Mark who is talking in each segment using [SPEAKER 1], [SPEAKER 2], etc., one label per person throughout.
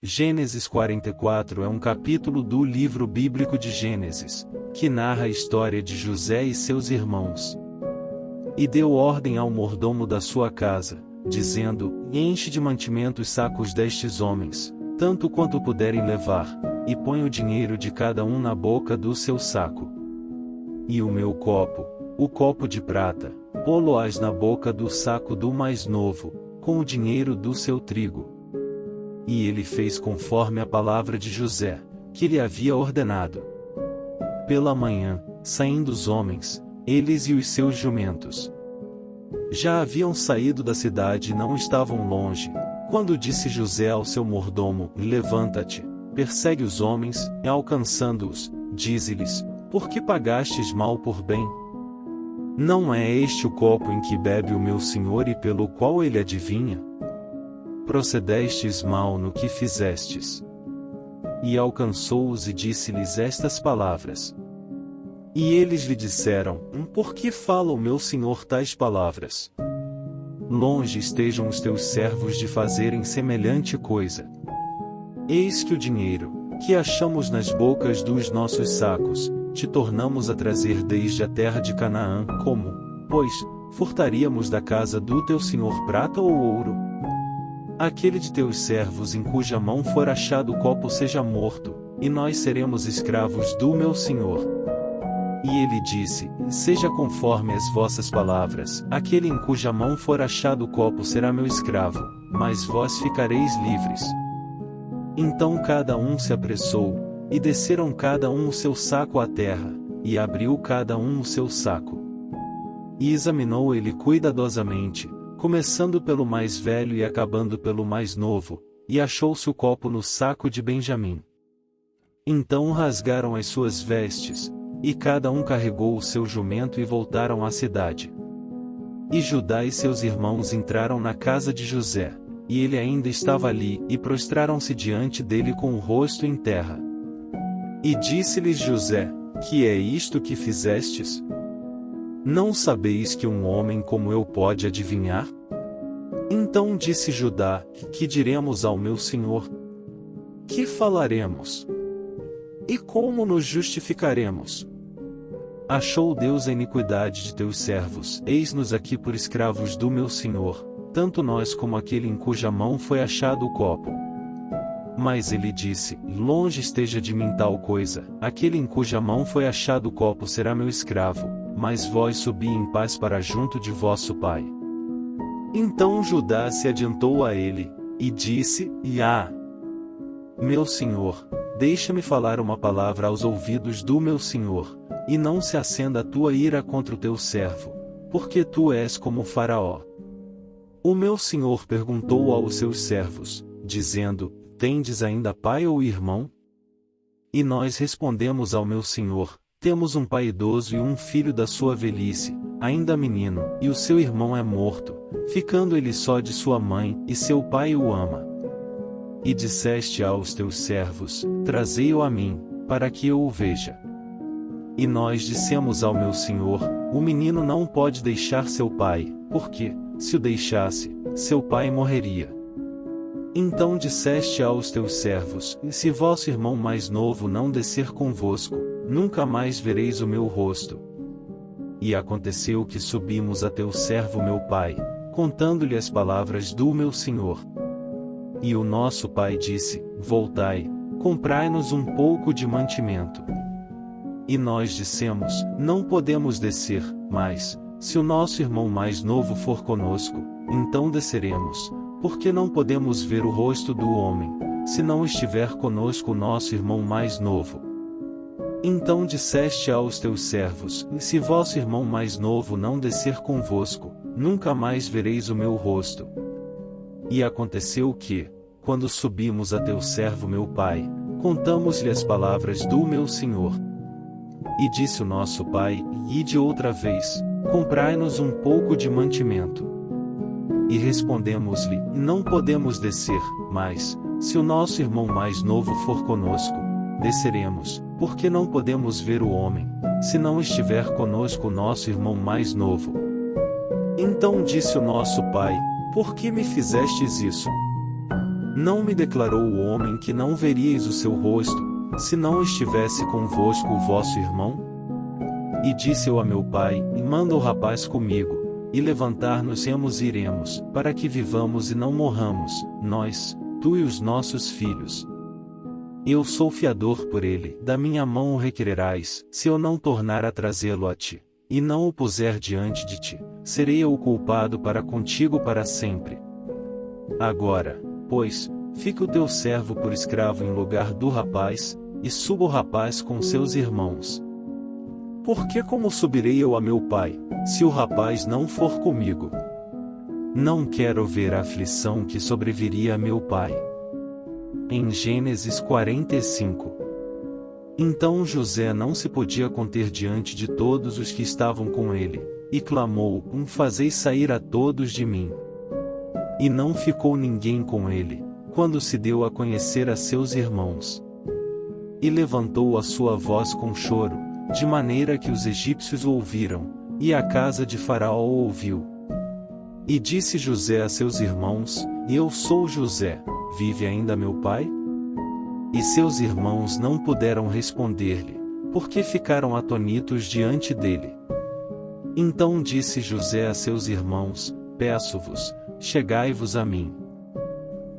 [SPEAKER 1] Gênesis 44 é um capítulo do livro bíblico de Gênesis, que narra a história de José e seus irmãos. E deu ordem ao mordomo da sua casa, dizendo: enche de mantimento os sacos destes homens, tanto quanto puderem levar, e põe o dinheiro de cada um na boca do seu saco. E o meu copo, o copo de prata, pô-lo-ás na boca do saco do mais novo, com o dinheiro do seu trigo. E ele fez conforme a palavra de José, que lhe havia ordenado. Pela manhã, saindo os homens, eles e os seus jumentos, já haviam saído da cidade e não estavam longe, quando disse José ao seu mordomo: levanta-te, persegue os homens, e alcançando-os, dize-lhes: por que pagastes mal por bem? Não é este o copo em que bebe o meu senhor e pelo qual ele adivinha? Procedestes mal no que fizestes. E alcançou-os e disse-lhes estas palavras. E eles lhe disseram: por que fala o meu senhor tais palavras? Longe estejam os teus servos de fazerem semelhante coisa. Eis que o dinheiro, que achamos nas bocas dos nossos sacos, te tornamos a trazer desde a terra de Canaã, como, pois, furtaríamos da casa do teu senhor prata ou ouro? Aquele de teus servos em cuja mão for achado o copo seja morto, e nós seremos escravos do meu senhor. E ele disse: seja conforme as vossas palavras, aquele em cuja mão for achado o copo será meu escravo, mas vós ficareis livres. Então cada um se apressou, e desceram cada um o seu saco à terra, e abriu cada um o seu saco. E examinou ele cuidadosamente, começando pelo mais velho e acabando pelo mais novo, e achou-se o copo no saco de Benjamim. Então rasgaram as suas vestes, e cada um carregou o seu jumento e voltaram à cidade. E Judá e seus irmãos entraram na casa de José, e ele ainda estava ali, e prostraram-se diante dele com o rosto em terra. E disse-lhes José: que é isto que fizestes? Não sabeis que um homem como eu pode adivinhar? Então disse Judá: que diremos ao meu senhor? Que falaremos? E como nos justificaremos? Achou Deus a iniquidade de teus servos, eis-nos aqui por escravos do meu senhor, tanto nós como aquele em cuja mão foi achado o copo. Mas ele disse: longe esteja de mim tal coisa, aquele em cuja mão foi achado o copo será meu escravo, mas vós subi em paz para junto de vosso pai. Então Judá se adiantou a ele, e disse: meu senhor, deixa-me falar uma palavra aos ouvidos do meu senhor, e não se acenda a tua ira contra o teu servo, porque tu és como Faraó. O meu senhor perguntou aos seus servos, dizendo: tendes ainda pai ou irmão? E nós respondemos ao meu senhor: temos um pai idoso e um filho da sua velhice, ainda menino, e o seu irmão é morto, ficando ele só de sua mãe, e seu pai o ama. E disseste aos teus servos: trazei-o a mim, para que eu o veja. E nós dissemos ao meu senhor: o menino não pode deixar seu pai, porque, se o deixasse, seu pai morreria. Então disseste aos teus servos: se vosso irmão mais novo não descer convosco, nunca mais vereis o meu rosto. E aconteceu que subimos a teu servo meu pai, contando-lhe as palavras do meu senhor. E o nosso pai disse: voltai, comprai-nos um pouco de mantimento. E nós dissemos: não podemos descer, mas, se o nosso irmão mais novo for conosco, então desceremos, porque não podemos ver o rosto do homem, se não estiver conosco o nosso irmão mais novo. Então disseste aos teus servos: se vosso irmão mais novo não descer convosco, nunca mais vereis o meu rosto. E aconteceu que, quando subimos a teu servo meu pai, contamos-lhe as palavras do meu senhor. E disse o nosso pai: ide outra vez, comprai-nos um pouco de mantimento. E respondemos-lhe: não podemos descer, mas, se o nosso irmão mais novo for conosco, desceremos, porque não podemos ver o homem, se não estiver conosco o nosso irmão mais novo. Então disse o nosso pai: por que me fizestes isso? Não me declarou o homem que não veríeis o seu rosto, se não estivesse convosco o vosso irmão? E disse eu a meu pai, e manda o rapaz comigo, e levantar-nos-emos e iremos, para que vivamos e não morramos, nós, tu e os nossos filhos. Eu sou fiador por ele, da minha mão o requererás, se eu não tornar a trazê-lo a ti, e não o puser diante de ti, serei eu o culpado para contigo para sempre. Agora, pois, fique o teu servo por escravo em lugar do rapaz, e suba o rapaz com seus irmãos. Porque como subirei eu a meu pai, se o rapaz não for comigo? Não quero ver a aflição que sobreviria a meu pai. Em Gênesis 45. Então José não se podia conter diante de todos os que estavam com ele, e clamou: Fazei sair a todos de mim. E não ficou ninguém com ele, quando se deu a conhecer a seus irmãos. E levantou a sua voz com choro, de maneira que os egípcios o ouviram, e a casa de Faraó o ouviu. E disse José a seus irmãos: Eu sou José, vive ainda meu pai? E seus irmãos não puderam responder-lhe, porque ficaram atonitos diante dele. Então disse José a seus irmãos: Peço-vos, chegai-vos a mim.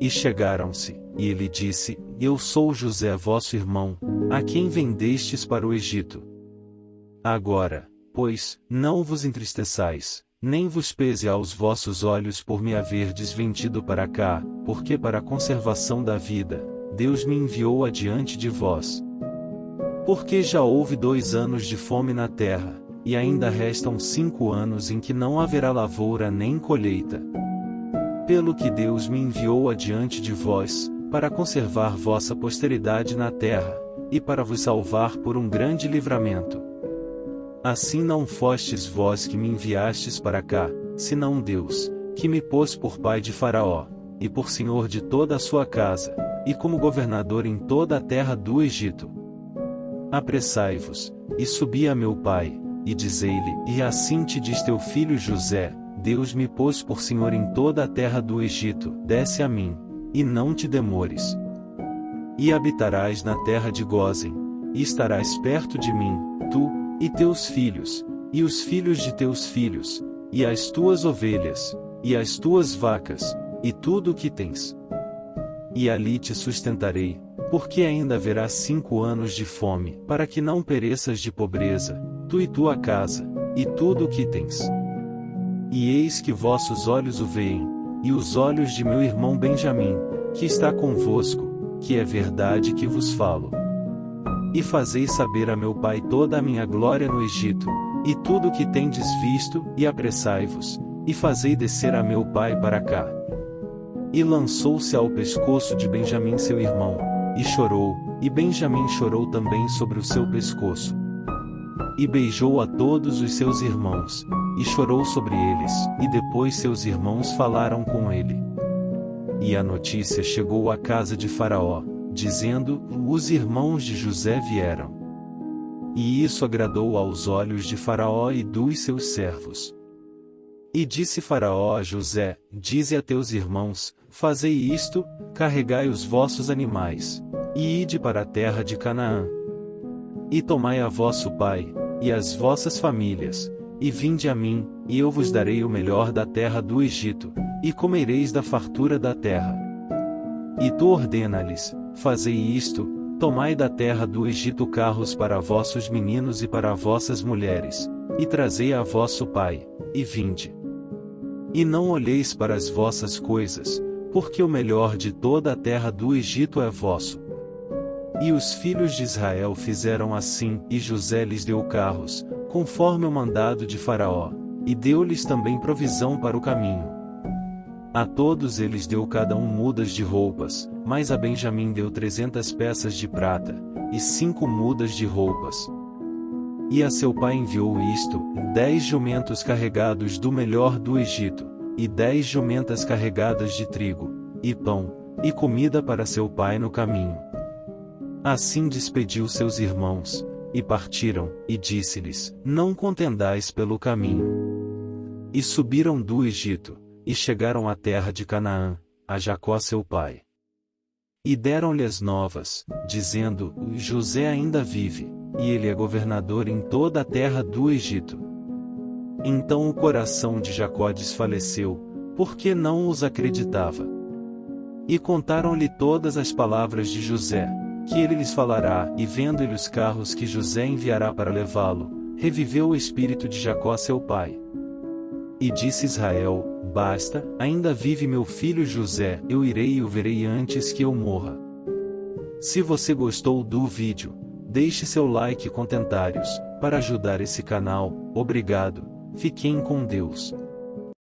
[SPEAKER 1] E chegaram-se, e ele disse: Eu sou José vosso irmão, a quem vendestes para o Egito. Agora, pois, não vos entristeçais, nem vos pese aos vossos olhos por me haverdes vendido para cá, porque para a conservação da vida, Deus me enviou adiante de vós. Porque já houve 2 anos de fome na terra, e ainda restam 5 anos em que não haverá lavoura nem colheita. Pelo que Deus me enviou adiante de vós, para conservar vossa posteridade na terra, e para vos salvar por um grande livramento. Assim não fostes vós que me enviastes para cá, senão Deus, que me pôs por pai de Faraó, e por senhor de toda a sua casa, e como governador em toda a terra do Egito. Apressai-vos, e subi a meu pai, e dizei-lhe: E assim te diz teu filho José: Deus me pôs por senhor em toda a terra do Egito, desce a mim, e não te demores. E habitarás na terra de Gósen, e estarás perto de mim, tu, e teus filhos, e os filhos de teus filhos, e as tuas ovelhas, e as tuas vacas, e tudo o que tens. E ali te sustentarei, porque ainda haverá 5 anos de fome, para que não pereças de pobreza, tu e tua casa, e tudo o que tens. E eis que vossos olhos o veem, e os olhos de meu irmão Benjamim, que está convosco, que é verdade que vos falo. E fazei saber a meu pai toda a minha glória no Egito, e tudo o que tendes visto, e apressai-vos, e fazei descer a meu pai para cá. E lançou-se ao pescoço de Benjamim seu irmão, e chorou, e Benjamim chorou também sobre o seu pescoço. E beijou a todos os seus irmãos, e chorou sobre eles, e depois seus irmãos falaram com ele. E a notícia chegou à casa de Faraó, dizendo: Os irmãos de José vieram. E isso agradou aos olhos de Faraó e dos seus servos. E disse Faraó a José: Dize a teus irmãos: Fazei isto, carregai os vossos animais, e ide para a terra de Canaã. E tomai a vosso pai, e as vossas famílias, e vinde a mim, e eu vos darei o melhor da terra do Egito, e comereis da fartura da terra. E tu ordena-lhes: Fazei isto, tomai da terra do Egito carros para vossos meninos e para vossas mulheres, e trazei a vosso pai, e vinde. E não olheis para as vossas coisas, porque o melhor de toda a terra do Egito é vosso. E os filhos de Israel fizeram assim, e José lhes deu carros, conforme o mandado de Faraó, e deu-lhes também provisão para o caminho. A todos eles deu cada um mudas de roupas, mas a Benjamim deu 300 peças de prata, e 5 mudas de roupas. E a seu pai enviou isto: 10 jumentos carregados do melhor do Egito, e 10 jumentas carregadas de trigo, e pão, e comida para seu pai no caminho. Assim despediu seus irmãos, e partiram, e disse-lhes: Não contendais pelo caminho. E subiram do Egito, e chegaram à terra de Canaã, a Jacó seu pai. E deram-lhe as novas, dizendo: José ainda vive, e ele é governador em toda a terra do Egito. Então o coração de Jacó desfaleceu, porque não os acreditava. E contaram-lhe todas as palavras de José, que ele lhes falará, e vendo-lhe os carros que José enviará para levá-lo, reviveu o espírito de Jacó seu pai. E disse Israel: Basta, ainda vive meu filho José, eu irei e o verei antes que eu morra. Se você gostou do vídeo, deixe seu like e comentários, para ajudar esse canal. Obrigado, fiquem com Deus.